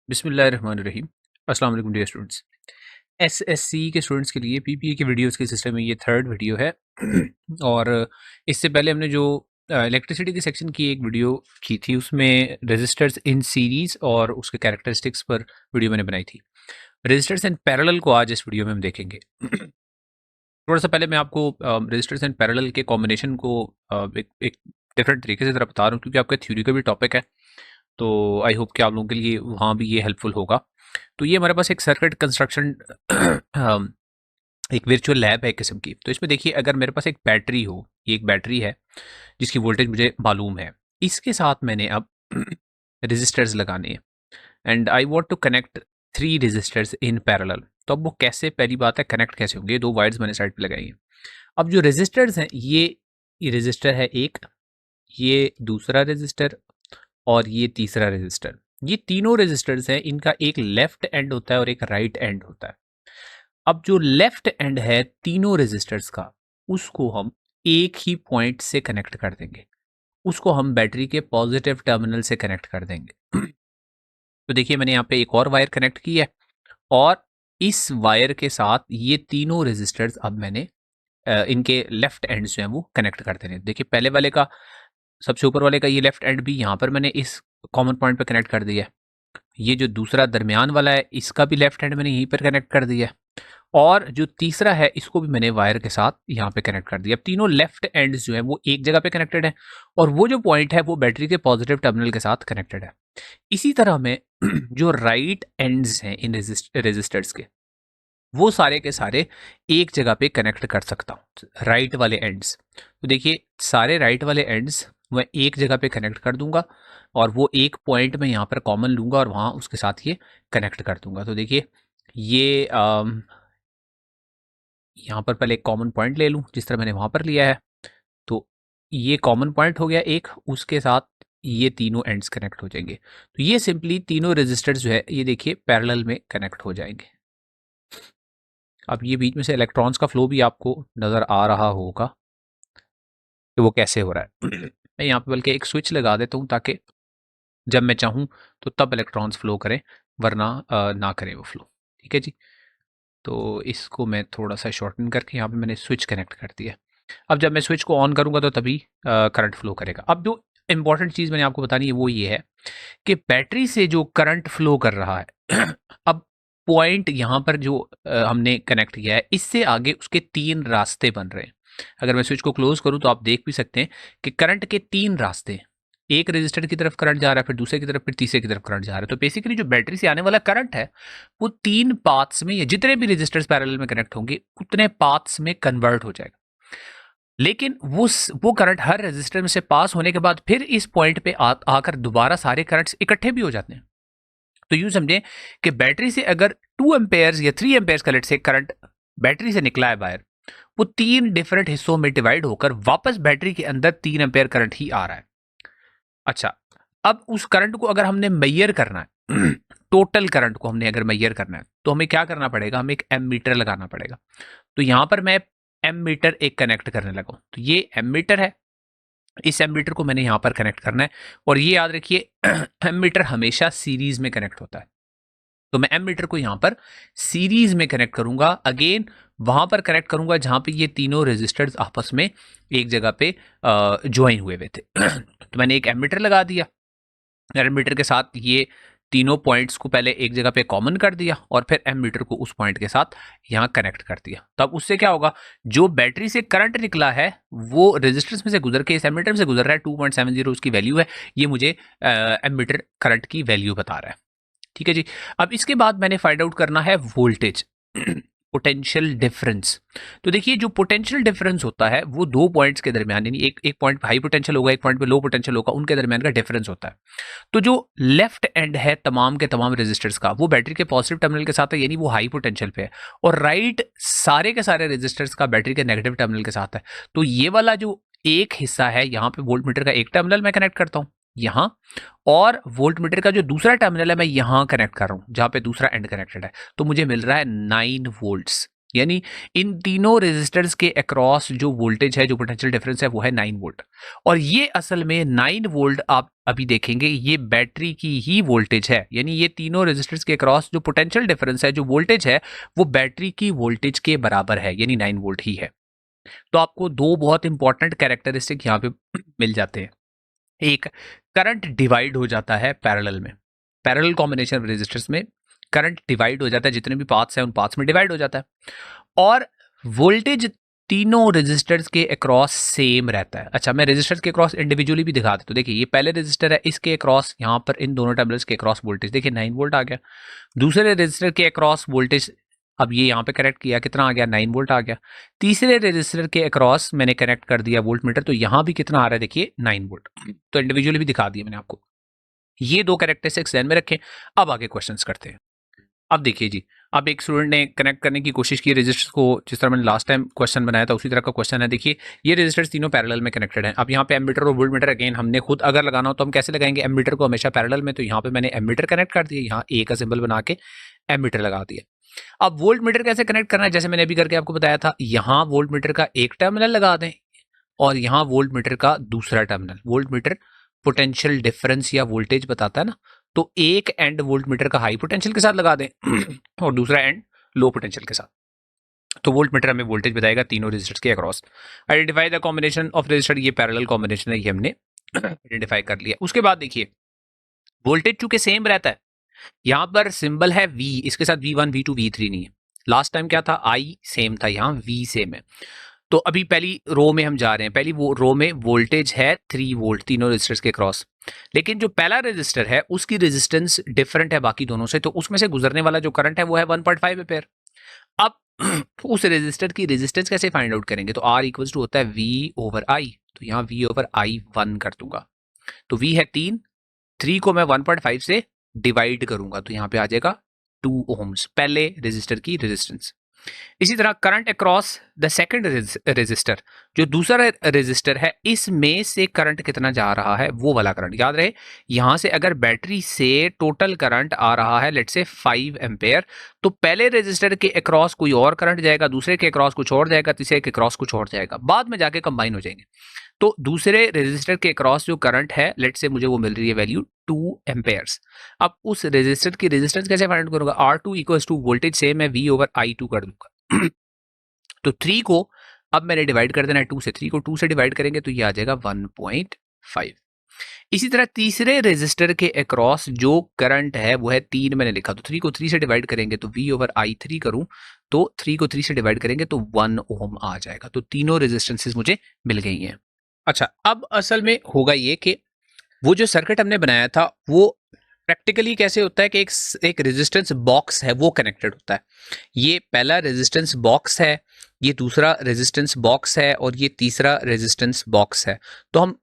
बिस्मिल्लाहिर्रहमानिर्रहीम। अस्सलाम वालेकुम डियर स्टूडेंट्स। एसएससी के स्टूडेंट्स के लिए पीपीए के वीडियोस के सिलसिले में ये थर्ड वीडियो है। और इससे पहले हमने जो इलेक्ट्रिसिटी के सेक्शन की एक वीडियो की थी उसमें रेजिस्टर्स इन सीरीज और उसके कैरेक्टरिस्टिक्स पर वीडियो मैंने बनाई थी। रेजिस्टर्स इन पैरेलल को आज इस वीडियो में हम देखेंगे। थोड़ा सा पहले मैं आपको रेजिस्टर्स एंड पैरेलल के कॉम्बिनेशन को एक डिफरेंट तरीके से ज़रा बता रहा हूँ क्योंकि आपका थ्योरी का भी टॉपिक है, तो आई होप कि आप लोगों के लिए वहाँ भी ये हेल्पफुल होगा। तो ये हमारे पास एक सर्किट कंस्ट्रक्शन एक वर्चुअल लैब है एक किस्म की। तो इसमें देखिए, अगर मेरे पास एक बैटरी हो, ये एक बैटरी है जिसकी वोल्टेज मुझे मालूम है, इसके साथ मैंने अब रेजिस्टर्स लगाने हैं and I want to connect 3 resistors in parallel. तो अब वो कैसे, पहली बात है कनेक्ट कैसे होंगे, 2 वायर्स मैंने साइड पे लगाई हैं। अब जो रेजिस्टर्स हैं, ये रेजिस्टर है एक, ये दूसरा रेजिस्टर और ये तीसरा रेजिस्टर। ये तीनों रेजिस्टर्स हैं, इनका एक लेफ्ट एंड होता है और एक राइट एंड होता है। अब जो लेफ्ट एंड है तीनों रेजिस्टर्स का, उसको हम एक ही पॉइंट से कनेक्ट कर देंगे, उसको हम बैटरी के पॉजिटिव टर्मिनल से कनेक्ट कर देंगे। तो देखिए, मैंने यहाँ पे एक और वायर कनेक्ट की है और इस वायर के साथ ये तीनों रेजिस्टर्स अब मैंने इनके लेफ्ट एंड जो है वो कनेक्ट कर देने। देखिए, पहले वाले का, सबसे ऊपर वाले का ये लेफ्ट एंड भी यहाँ पर मैंने इस कॉमन पॉइंट पे कनेक्ट कर दिया है। ये जो दूसरा दरमियान वाला है, इसका भी लेफ्ट हैंड मैंने यहीं पर कनेक्ट कर दिया है और जो तीसरा है इसको भी मैंने वायर के साथ यहाँ पे कनेक्ट कर दिया। अब तीनों लेफ्ट एंड्स जो है वो एक जगह पे कनेक्टेड है और वो जो पॉइंट है वो बैटरी के पॉजिटिव टर्मिनल के साथ कनेक्टेड है। इसी तरह में जो राइट एंड्स हैं इन रेजिस्टर्स के, वो सारे के सारे एक जगह पे कनेक्ट कर सकता हूँ, राइट वाले एंड्स। तो देखिए, सारे राइट वाले एंड्स मैं एक जगह पे कनेक्ट कर दूंगा और वो एक पॉइंट में यहाँ पर कॉमन लूंगा और वहाँ उसके साथ ये कनेक्ट कर दूंगा। तो देखिए, ये यहाँ पर पहले एक कॉमन पॉइंट ले लूँ जिस तरह मैंने वहाँ पर लिया है। तो ये कॉमन पॉइंट हो गया एक, उसके साथ ये तीनों एंड्स कनेक्ट हो जाएंगे। तो ये सिंपली तीनों रेजिस्टर्स जो है ये देखिए पैरेलल में कनेक्ट हो जाएंगे। अब ये बीच में से इलेक्ट्रॉन्स का फ्लो भी आपको नज़र आ रहा होगा कि वो कैसे हो रहा है। मैं यहाँ पे बल्कि एक स्विच लगा देता हूँ ताकि जब मैं चाहूँ तो तब इलेक्ट्रॉन्स फ्लो करें, वरना ना करें वो फ्लो। ठीक है जी। तो इसको मैं थोड़ा सा शॉर्टन करके यहाँ पे मैंने स्विच कनेक्ट कर दिया। अब जब मैं स्विच को ऑन करूँगा तो तभी करंट फ्लो करेगा। अब जो इंपॉर्टेंट चीज़ मैंने आपको बतानी है वो ये है कि बैटरी से जो करंट फ्लो कर रहा है अब पॉइंट यहाँ पर जो हमने कनेक्ट किया है, इससे आगे उसके 3 रास्ते बन रहे हैं। अगर मैं स्विच को क्लोज करूँ तो आप देख भी सकते हैं कि करंट के 3 रास्ते हैं। एक रजिस्टर की तरफ करंट जा रहा है, फिर दूसरे की तरफ, फिर तीसरे की तरफ करंट जा रहा है। तो बेसिकली जो बैटरी से आने वाला करंट है वो 3 पाथ्स में, या जितने भी रजिस्टर्स पैरेलल में कनेक्ट होंगे उतने पाथ्स में कन्वर्ट हो जाएगा। लेकिन वो करंट हर रेजिस्टर में से पास होने के बाद फिर इस पॉइंट पे आकर दोबारा सारे करंट्स इकट्ठे भी हो जाते हैं। तो यूं समझें कि बैटरी से अगर 2 एम्पेयर्स या 3 एम्पेयर्स का लेट से करंट बैटरी से निकला है बाहर, वो 3 डिफरेंट हिस्सों में डिवाइड होकर वापस बैटरी के अंदर 3 एम्पेयर करंट ही आ रहा है। अच्छा, अब उस करंट को अगर हमने मैयर करना है टोटल करंट को हमने अगर मैयर करना है तो हमें क्या करना पड़ेगा, हमें एक एमीटर लगाना पड़ेगा। तो यहां पर मैं एमीटर एक कनेक्ट करने लगा हूं। तो ये एमीटर है, इस एमीटर को मैंने यहां पर कनेक्ट करना है और ये याद रखिए एमीटर हमेशा सीरीज में कनेक्ट होता है। तो मैं एमीटर को यहां पर सीरीज में कनेक्ट करूंगा, अगेन वहां पर कनेक्ट करूंगा जहां पे ये तीनों रेजिस्टर्स आपस में एक जगह पे ज्वाइन हुए हुए थे। तो मैंने एक एमीटर लगा दिया, एमीटर के साथ ये तीनों पॉइंट्स को पहले एक जगह पे कॉमन कर दिया और फिर एमीटर को उस पॉइंट के साथ यहाँ कनेक्ट कर दिया। तो अब उससे क्या होगा, जो बैटरी से करंट निकला है वो रेजिस्टेंस में से गुजर के इस एमीटर में से गुजर रहा है। 2.70 उसकी वैल्यू है, ये मुझे एमीटर करंट की वैल्यू बता रहा है। ठीक है जी। अब इसके बाद मैंने फाइंड आउट करना है वोल्टेज, पोटेंशियल डिफरेंस। तो देखिए, जो पोटेंशियल डिफरेंस होता है वो 2 पॉइंट्स के दरमियान, यानी एक पॉइंट पे हाई पोटेंशियल होगा, एक पॉइंट पे लो पोटेंशियल होगा, उनके दरमियान का डिफरेंस होता है। तो जो लेफ्ट एंड है तमाम के तमाम रेजिस्टर्स का, वो बैटरी के पॉजिटिव टर्मिनल के साथ है, यानी वो हाई पोटेंशियल पे है, और राइट सारे के सारे रेजिस्टर्स का बैटरी के नेगेटिव टर्मिनल के साथ है। तो ये वाला जो एक हिस्सा है, यहाँ पे वोल्ट मीटर का एक टर्मिनल मैं कनेक्ट करता हूँ यहाँ, और वोल्ट मीटर का जो दूसरा टर्मिनल है मैं यहाँ कनेक्ट कर रहा हूँ जहाँ पे दूसरा एंड कनेक्टेड है। तो मुझे मिल रहा है 9 वोल्ट्स, यानी इन तीनों रेजिस्टर्स के अक्रॉस जो वोल्टेज है, जो पोटेंशियल डिफरेंस है, वो है 9 वोल्ट। और ये असल में 9 वोल्ट आप अभी देखेंगे ये बैटरी की ही वोल्टेज है, यानी ये तीनों रेजिस्टर्स के अक्रॉस जो पोटेंशियल डिफरेंस है, जो वोल्टेज है, वो बैटरी की वोल्टेज के बराबर है, यानी 9 वोल्ट ही है। तो आपको दो बहुत इंपॉर्टेंट कैरेक्टरिस्टिक यहाँ पे मिल जाते हैं। एक, करंट डिवाइड हो जाता है पैरेलल में, पैरेलल कॉम्बिनेशन रेजिस्टर्स में करंट डिवाइड हो जाता है, जितने भी पाथ्स हैं उन पाथ्स में डिवाइड हो जाता है। और वोल्टेज तीनों रेजिस्टर्स के अक्रॉस सेम रहता है। अच्छा, मैं रेजिस्टर्स के अक्रॉस इंडिविजुअली भी दिखा देता हूं। देखिए, ये पहले रेजिस्टर है, इसके अक्रॉस यहाँ पर इन दोनों टर्मिनल्स के अक्रॉस वोल्टेज देखिए 9 वोल्ट आ गया। दूसरे रेजिस्टर के अक्रॉस वोल्टेज, अब ये यहाँ पे कनेक्ट किया, कितना आ गया, 9 वोल्ट आ गया। तीसरे रेजिस्टर के अक्रॉस मैंने कनेक्ट कर दिया वोल्ट मीटर, तो यहाँ भी कितना आ रहा है, देखिए 9 वोल्ट। तो इंडिविजुअली भी दिखा दिया मैंने आपको। ये दो कैरेक्टरिस्टिक्स ध्यान में रखें। अब आगे क्वेश्चंस करते हैं। अब देखिए जी, अब एक स्टूडेंट ने कनेक्ट करने की कोशिश की रेजिस्टर्स को, जिस तरह मैंने लास्ट टाइम क्वेश्चन बनाया था उसी तरह का क्वेश्चन है। देखिए, ये रेजिस्टर्स तीनों पैरेलल में कनेक्टेड हैं। अब यहाँ पे एमीटर और वोल्टमीटर अगेन हमने खुद अगर लगाना हो तो हम कैसे लगाएंगे, एमीटर को हमेशा पैरेलल में, तो यहाँ पे मैंने एमीटर कनेक्ट कर दिया, यहाँ ए का सिंबल बना के एमीटर लगा दिया। अब वोल्ट मीटर कैसे कनेक्ट करना है, जैसे मैंने अभी करके आपको बताया था, यहाँ वोल्ट मीटर का एक टर्मिनल लगा दें और यहाँ वोल्ट मीटर का दूसरा terminal. Volt meter potential difference या वोल्टेज बताता है ना, तो एक एंड वोल्ट मीटर का हाई पोटेंशियल के साथ लगा दें और दूसरा एंड लो पोटेंशियल के साथ, तो वोल्ट मीटर हमें वोल्टेज बताएगा तीनों रेजिस्टर्स के across. Identify the combination of resistor, ये पैरेलल कॉम्बिनेशन है, ये हमने आइडेंटिफाई कर लिया। उसके बाद देखिए, वोल्टेज चूंकि सेम रहता है, यहां पर सिंबल है V, इसके साथ V1 V2 V3 नहीं है। लास्ट टाइम क्या था, I सेम था, यहाँ V सेम है। तो अभी पहली रो में हम जा रहे हैं, पहली वो रो में वोल्टेज है 3 वोल्ट तीनों रेजिस्टर्स के क्रॉस, लेकिन जो पहला रेजिस्टर है उसकी रेजिस्टेंस डिफरेंट है बाकी दोनों से, तो उसमें से गुजरने वाला जो करंट है वो है 1.5 एम्पेयर। अब उस रेजिस्टर की रेजिस्टेंस कैसे फाइंड आउट करेंगे, तो R इक्वल्स टू होता है V ओवर I, तो यहाँ V ओवर I 1 कर दूंगा, तो V है 3 को मैं 1.5 से डिवाइड करूंगा, तो यहाँ पे आ जाएगा 2 ओम्स पहले रेजिस्टर की रेजिस्टेंस। इसी तरह current across the second resistor, जो दूसरा रेजिस्टर है, इसमें से करंट कितना जा रहा है, वो वाला करंट याद रहे। यहां से अगर बैटरी से टोटल करंट आ रहा है लेट्स से 5 एम्पेयर, तो पहले रेजिस्टर के अक्रॉस कोई और करंट जाएगा, दूसरे के अक्रॉस कुछ और जाएगा, तीसरे के अक्रॉस कुछ और जाएगा, बाद में जाके कंबाइन हो जाएंगे। तो दूसरे रेजिस्टर के अक्रॉस जो करंट है लेट्स से मुझे वो मिल रही है वैल्यू 2 एम्पेयर्स। अब उस रेजिस्टर की रेजिस्टेंस कैसे फाइंड करूंगा, R2 equals to voltage same है V ओवर I2 कर दूंगा तो 3 को अब मैंने डिवाइड कर देना है 2 से, 3 को 2 से डिवाइड करेंगे तो ये आ जाएगा 1.5। इसी तरह तीसरे रेजिस्टर के अक्रॉस जो करंट है वो है 3 मैंने लिखा, तो 3 को 3 से डिवाइड करेंगे तो V ओवर I3 करूं तो 3 को 3 से डिवाइड करेंगे तो 1 ओम आ जाएगा। तो तीनों रेजिस्टेंसेस मुझे मिल गई हैं। अच्छा, अब असल में होगा ये कि वो जो सर्किट हमने बनाया था वो प्रैक्टिकली कैसे होता है कि एक रेजिस्टेंस बॉक्स है वो कनेक्टेड होता है। ये पहला रेजिस्टेंस बॉक्स है, ये दूसरा रेजिस्टेंस बॉक्स है और ये तीसरा रेजिस्टेंस बॉक्स है। तो हम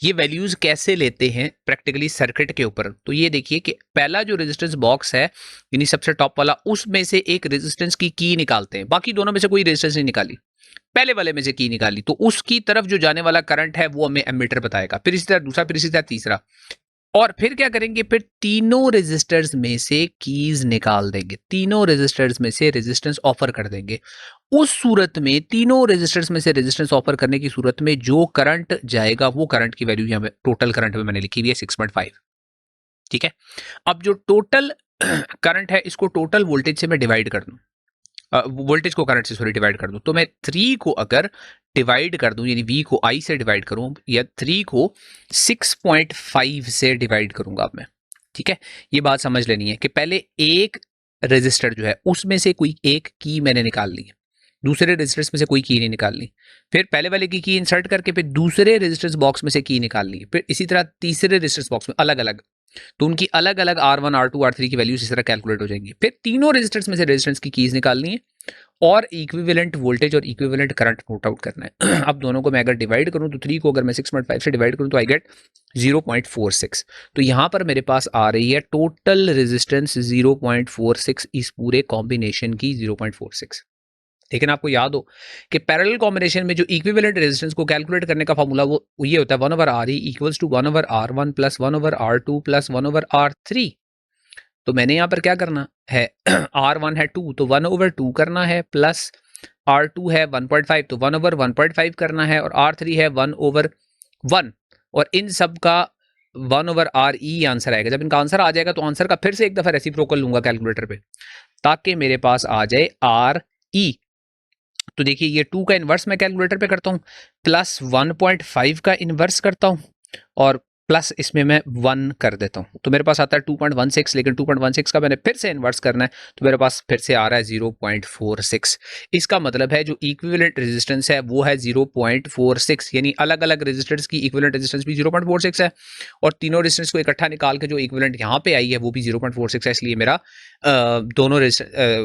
ये वैल्यूज कैसे लेते हैं प्रैक्टिकली सर्किट के ऊपर, तो ये देखिए कि पहला जो रेजिस्टेंस बॉक्स है यानी सबसे टॉप वाला, उसमें से एक रेजिस्टेंस की की निकालते हैं, बाकी दोनों में से कोई रेजिस्टेंस नहीं निकाली, पहले वाले में से की निकाली, तो उसकी तरफ जो जाने वाला करंट है वो हमें एमीटर बताएगा, फिर इसी तरह दूसरा, फिर इसी तरह तीसरा, और फिर क्या करेंगे, फिर तीनों रेजिस्टर्स में से कीज निकाल देंगे, तीनों रेजिस्टर्स में से रेजिस्टेंस ऑफर कर देंगे। उस सूरत में तीनों रेजिस्टर्स में से रेजिस्टेंस ऑफर करने की सूरत में जो करंट जाएगा वो करंट की वैल्यू यहाँ टोटल करंट में मैंने लिखी हुई है 6.5। ठीक है, अब जो टोटल करंट है इसको टोटल वोल्टेज से मैं डिवाइड कर दूं, वोल्टेज को करंट से सॉरी डिवाइड कर दूं, तो मैं 3 को अगर डिवाइड कर दूं यानी V को I से डिवाइड करूं या 3 को 6.5 से डिवाइड करूंगा अब मैं। ठीक है, ये बात समझ लेनी है कि पहले एक रेजिस्टर जो है उसमें से कोई एक की मैंने निकाल ली, दूसरे रेजिस्टर्स में से कोई की नहीं निकालनी, फिर पहले वाले की इंसर्ट करके फिर दूसरे रेजिस्टर्स बॉक्स में से की निकाल ली, फिर इसी तरह तीसरे रेजिस्टर्स बॉक्स में अलग अलग, तो उनकी अलग अलग R1 R2 R3 की वैल्यूज इस तरह कैलकुलेट हो जाएंगी। फिर तीनों रेजिस्टर्स में से रेजिस्टेंस की कीज निकालनी है और इक्विवेलेंट वोल्टेज और इक्विवेलेंट करंट नोट आउट करना है। अब दोनों को मैं अगर डिवाइड करूं तो 3 को अगर मैं 6.5 से डिवाइड करूं तो आई गेट 0.46। तो यहां पर मेरे पास आ रही है टोटल रेजिस्टेंस 0.46 इस पूरे कॉम्बिनेशन की 0.46। लेकिन आपको याद हो कि पैरेलल कॉम्बिनेशन में जो इक्विवेलेंट रेजिस्टेंस को कैलकुलेट करने का फॉर्मूला वो ये होता है 1/RE equals to 1/R1 plus 1/R2 plus 1/R3। तो मैंने यहाँ पर क्या करना है, R1 है 2 तो 1/2 करना है, प्लस R2 है 1.5 तो 1/1.5 करना है, और R3 है 1/1, और इन सब का 1/RE आंसर आएगा। जब इनका आंसर आ जाएगा तो आंसर का फिर से एक दफा रेसिप्रोकल लूंगा कैलकुलेटर पे, ताकि मेरे पास आ जाए RE। तो देखिए ये 2 का इन्वर्स मैं कैलकुलेटर पे करता हूँ, प्लस 1.5 का इन्वर्स करता हूँ, और प्लस इसमें मैं 1 कर देता हूँ, तो मेरे पास आता है 2.16, लेकिन 2.16 का मैंने फिर से इन्वर्स करना है, तो मेरे पास फिर से आ रहा है 0.46। इसका मतलब है जो इक्विवेलेंट रेजिस्टेंस है वो है 0.46, यानी अलग अलग रेजिस्टेंस की इक्विवेलेंट रेजिस्टेंस भी 0.46 है, और तीनों रेजिस्टेंस को इकट्ठा निकाल के जो इक्विवेलेंट यहाँ पे आई है वो भी 0.46 है, इसलिए मेरा दोनों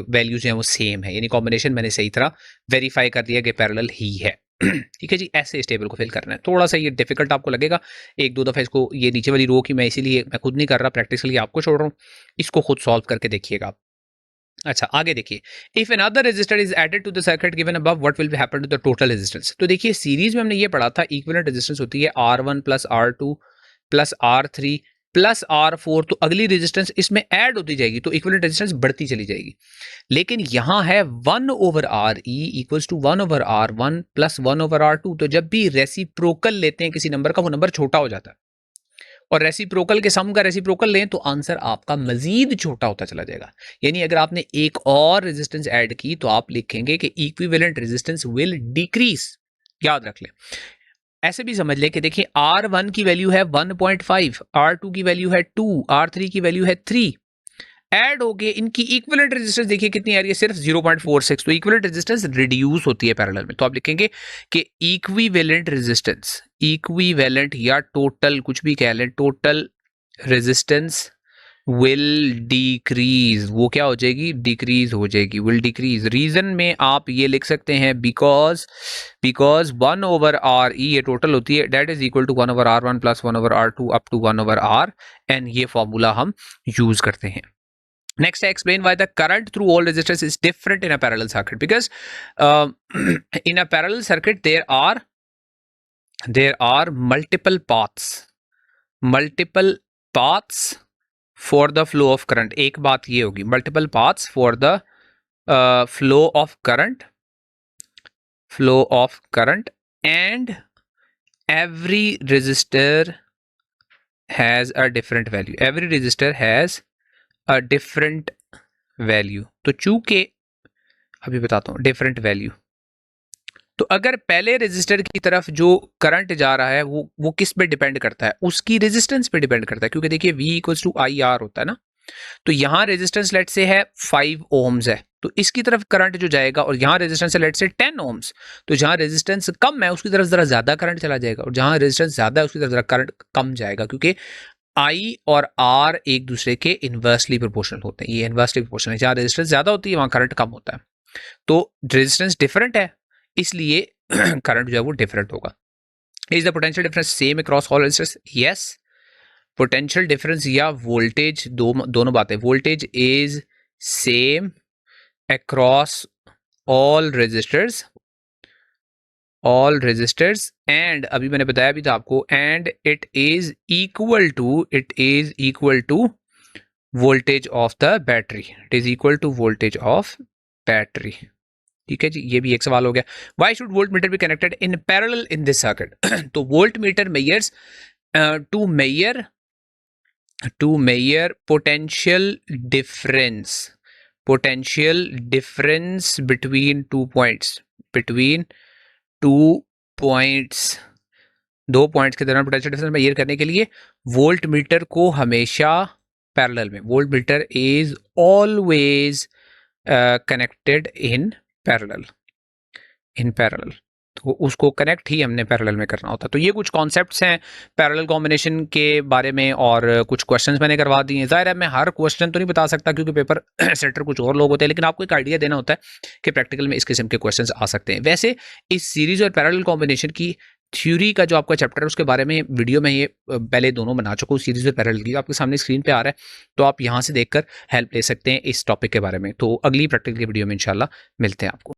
वैल्यूज हैं वो सेम है, यानी कॉम्बिनेशन मैंने सही तरह वेरीफाई कर दिया कि पैरेलल ही है। ठीक है जी, ऐसे इस टेबल को फिल करना है। थोड़ा सा ये डिफिकल्ट आपको लगेगा, एक दो दफ़ा इसको, ये नीचे वाली रो की मैं इसीलिए मैं खुद नहीं कर रहा, प्रैक्टिस के लिए आपको छोड़ रहा हूँ, इसको खुद सॉल्व करके देखिएगा आप। अच्छा आगे देखिए, if another resistor is added to the circuit given above what will be happen to the total resistance. तो देखिए सीरीज में हमने ये पढ़ा था इक्विवेलेंट रेजिस्टेंस होती है R1 plus R2 plus R3 plus R4, तो अगली रेजिस्टेंस इसमें ऐड होती जाएगी तो इक्विवेलेंट रेजिस्टेंस बढ़ती चली जाएगी। लेकिन यहां है 1/RE equals to 1/R1 plus 1/R2, तो जब भी रेसिप्रोकल लेते हैं किसी नंबर का वो नंबर छोटा हो जाता है, और रेसिप्रोकल के सम का रेसिप्रोकल लें तो आंसर आपका मजीद छोटा होता चला जाएगा। यानी अगर आपने एक और रेजिस्टेंस ऐड की तो आप लिखेंगे कि इक्विवेलेंट रेजिस्टेंस विल डिक्रीज, याद रख लें। ऐसे भी समझ लें कि देखिए R1 की वैल्यू है 1.5, R2 की वैल्यू है 2, R3 की वैल्यू है 3, ऐड हो गए, इनकी इक्विवेलेंट रेजिस्टेंस देखिए कितनी आ रही है, सिर्फ 0.46, तो इक्विवेलेंट रेजिस्टेंस रिड्यूस होती है पैरेलल में। तो आप लिखेंगे कि इक्विवेलेंट रेजिस्टेंस, इक्विवेलेंट या टोटल कुछ भी कह लें, टोटल रेजिस्टेंस विल डिक्रीज, वो क्या हो जाएगी, डिक्रीज हो जाएगी, विल डिक्रीज। रीजन में आप ये लिख सकते हैं बिकॉज 1/RE ये टोटल होती है, that is equal to 1/R1 plus 1/R2 up to 1/RN, ये फॉर्मूला हम यूज करते हैं। Next, I explain why the current through all resistors is different in a parallel circuit. Because in a parallel circuit, there are multiple paths for the flow of current. एक बात ये होगी, multiple paths for the flow of current, and every resistor has a different value. Every resistor has a different value. तो चूंकि अभी बताता हूं different value, तो अगर पहले रेजिस्टर की तरफ जो करंट जा रहा है वो किस पे डिपेंड करता है, उसकी रेजिस्टेंस पे डिपेंड करता है, क्योंकि देखिए V इक्वल्स टू IR होता है ना। तो यहां रेजिस्टेंस लेट से है 5 ओम्स है, तो इसकी तरफ करंट जो जाएगा, और यहां रेजिस्टेंस है लेट से 10 ओम्स, तो जहां रेजिस्टेंस कम है उसकी तरफ जरा ज्यादा करंट चला जाएगा, और जहां रेजिस्टेंस ज्यादा है उसकी तरफ जरा करंट कम जाएगा, क्योंकि I और R एक दूसरे के इनवर्सली प्रोपोर्शनल होते हैं। ये इनवर्सली प्रोपोर्शनल है, जहां रेजिस्टेंस ज्यादा होती है वहां करंट कम होता है। तो रेजिस्टेंस डिफरेंट है, इसलिए करंट जो है वो डिफरेंट होगा। Is the potential difference same across all resistors? Yes, potential difference या वोल्टेज दोनों बातें, voltage is same across all resistors and अभी मैंने बताया भी था आपको, and it is equal to voltage of the battery, it is equal to voltage of battery. ठीक है जी, ये भी एक सवाल हो गया। Why should volt meter be connected in parallel in this circuit? तो volt meter measures to measure potential difference between two points, दो पॉइंट्स के दौरान पोटेंशियल डिफरेंस मेजर करने के लिए वोल्ट मीटर को हमेशा पैरेलल में, volt meter is always connected in parallel, तो उसको कनेक्ट ही हमने पैरेलल में करना होता है। तो ये कुछ कॉन्सेप्ट्स हैं पैरेलल कॉम्बिनेशन के बारे में, और कुछ क्वेश्चंस मैंने करवा दिए हैं। ज़ाहिर है मैं हर क्वेश्चन तो नहीं बता सकता क्योंकि पेपर सेटर कुछ और लोग होते हैं, लेकिन आपको एक आइडिया देना होता है कि प्रैक्टिकल में इस किस्म के क्वेश्चंस आ सकते हैं। वैसे इस सीरीज और पैरेलल कॉम्बिनेशन की थ्योरी का जो आपका चैप्टर है उसके बारे में वीडियो में ये पहले दोनों बना चुका हूँ, सीरीज और पैरेलल की, आपके सामने स्क्रीन पे आ रहा है, तो आप यहाँ से देखकर हेल्प ले सकते हैं इस टॉपिक के बारे में। तो अगली प्रैक्टिकल की वीडियो में इंशाल्लाह मिलते हैं आपको।